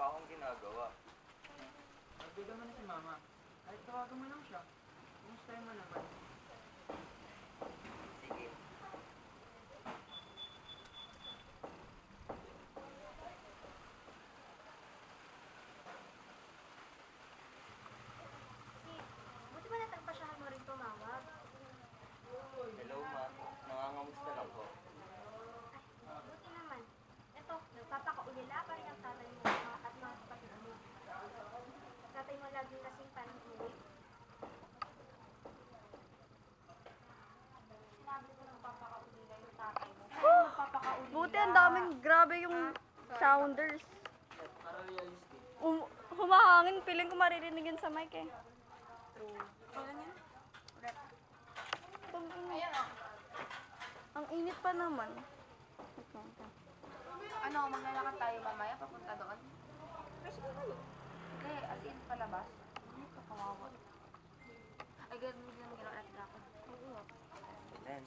akong ginagawa. Nagbigan mo na si Mama. Kahit tawagan mo lang siya. Kumustahin mo naman. Sige. Buti ba natagpasyahan mo rin tumawag? Hello, ma. Nangangamusta lang po. Ay, buti naman. Eto, nagpapakaulila pa rin ang tatay mo at mga kapatid mo. Tatay mo laging kasing parang uwi. Sinabi ko nagpapakaulila yung tatay mo. Nagpapakaulila. Buti ang daming grabe yung sounders. Para realistic. Humahangin, feeling ko maririnig yun sa mic eh. Kailan yan? Ulit. Ayan o. Ang init pa naman. Ano, maglalakad tayo mamaya papunta doon? Kasi kayo. Hindi, as in palabas. Hindi ka kawawa. Ay, ganun lang gano'n at ako. Then,